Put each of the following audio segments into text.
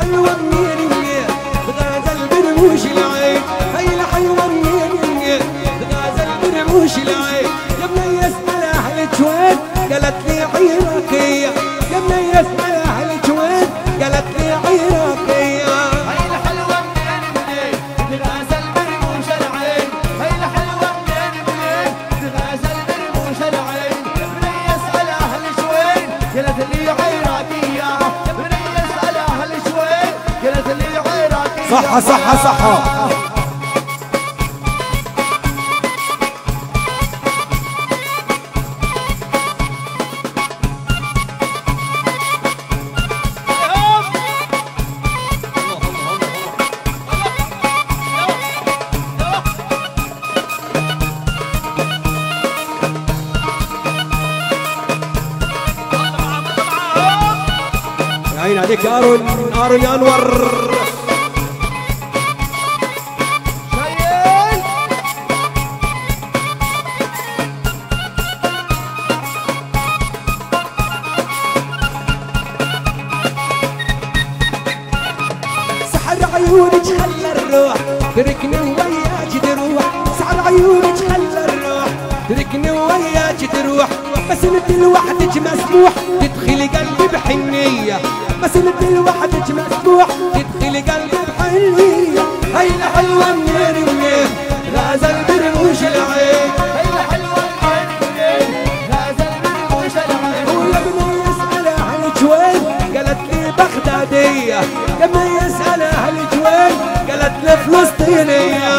الحلوة منين منين تغازل برموش العين، هي الحلوة منين منين تغازل برموش العين. يا بني اسأل أهلك وين قالت لي عراقية، يا بني اسأل أهلك وين قالت لي عراقية. هي الحلوة منين منين تغازل برموش العين، هي الحلوة منين منين تغازل برموش العين. بني يسأل أهلك وين قالت لي عراقية، بني يسأل أهلك وين قالت لي عراقية. صحة صحة صحة. عين عليك ارون يا انور. سحر عيونك خلى الروح تركني وياك تروح، سحر عيونك خلى الروح تركني وياك تروح. بس انت لوحدك مسموح تدخلي قلبي بحنية، بس انت لوحدك مسموح تدخلي قلبي بحنية. هي الحلوة منين منين غازل برموش العين، هي الحلوة منين منين غازل برموش العين. ويا بني يسأل أهلك وين قالت لي بغدادية، يا بني يسأل أهلك وين قالت لي فلسطينية.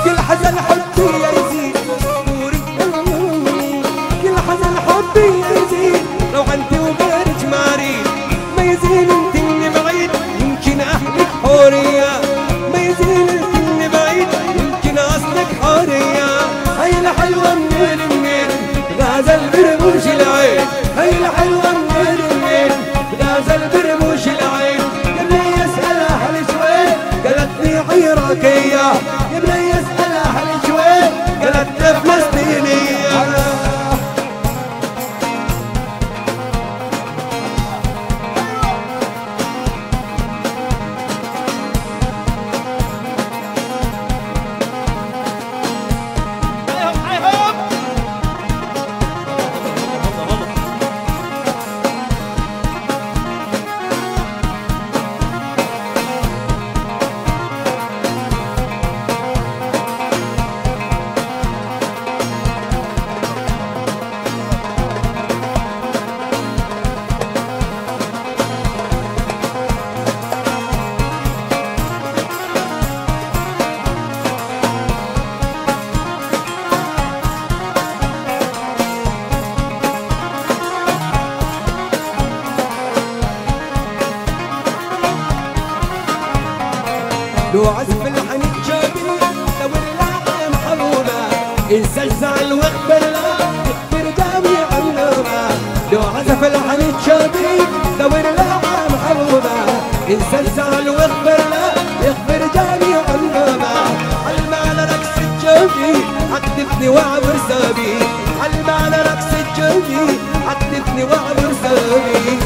كل حزن حبي يزيد نوري، كل حزن حبي يزيد لو عندي وغيرك ما اريد. ما يزين انت اني بعيد يمكن اهلك حورية، ما يزين انت اني بعيد يمكن اصلك حورية. هي الحلوة منين منين غازل برموش العين، هي الحلوة منين منين غازل برموش العين. يا بني يسأل اهلك وين قالت لي عراقية، يا بني يسأل أهلك وين قالت لي فلسطينية. لو عزف الحن الجابي لو اللاعب محرومة انسى الزعل واغفر له اغفر جميع النومة. لو عزف الحن الجابي لو اللاعب محرومة انسى الزعل واغفر له اغفر جميع النومة. علم على رقص الجابي عدتني واعبر سابي، علم على رقص الجابي عدتني واعبر سابي.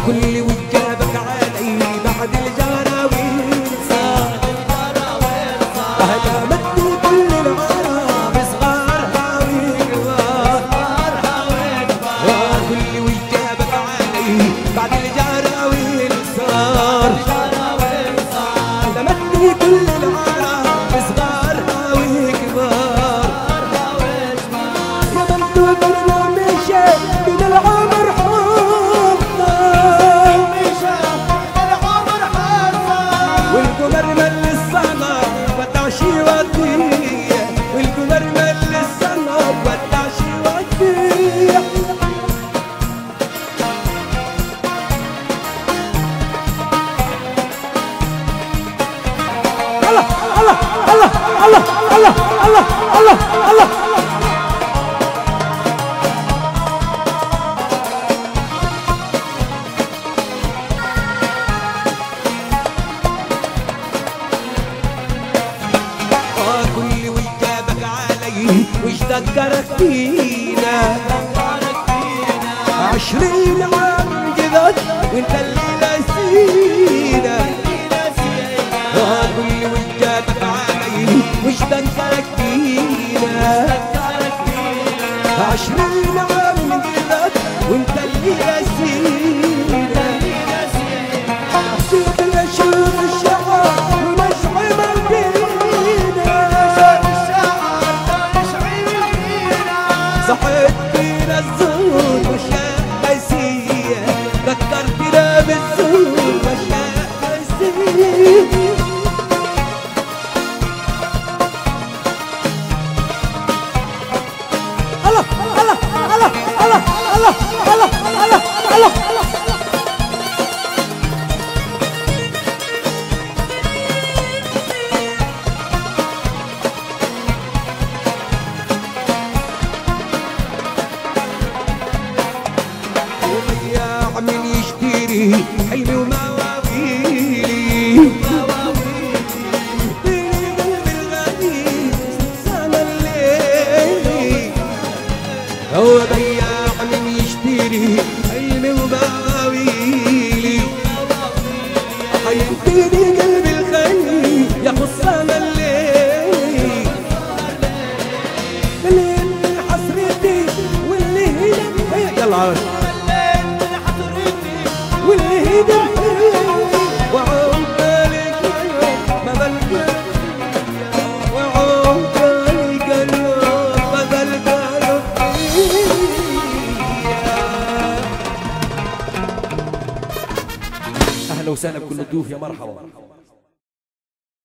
كل وجابك علي بعد الجراويل صار أهلا مدي كل العرب صغارها وكبار كل وجابك علي بعد الجراويل صار لمدي كل العرب صغارها وكبار يا بنت وبرنا مشى من العمر والقمر مل السما ودعشي وديع والقمر مل السما ودعشي وديع الله الله الله الله الله الله الله الله كل وجابك علي وش ذكرك فينا 20 عام جذت وانت اللي نسينا كل وجابك علي وش ذكرك فينا 20 عام جذت وانت اللي نسينا شوف الشعر ونشعل صحيت فينا الزور والشمسية ذكرتنا بالزور والشمسية الله الله الله الله الله الله الله الله من يشتري حلمي ومواويلي بيني قلبي الغالي سما الليل هو بياع من يشتري حلمي ومواويلي حيديني قلبي الغالي ياخذ سما الليل الليل من حسرتي واللي هي يلا عاوز واللي هيدا وعقبالك ما بلقى وعقبالك ما بلقى اهلا وسهلا بكل الضيوف يا مرحبا.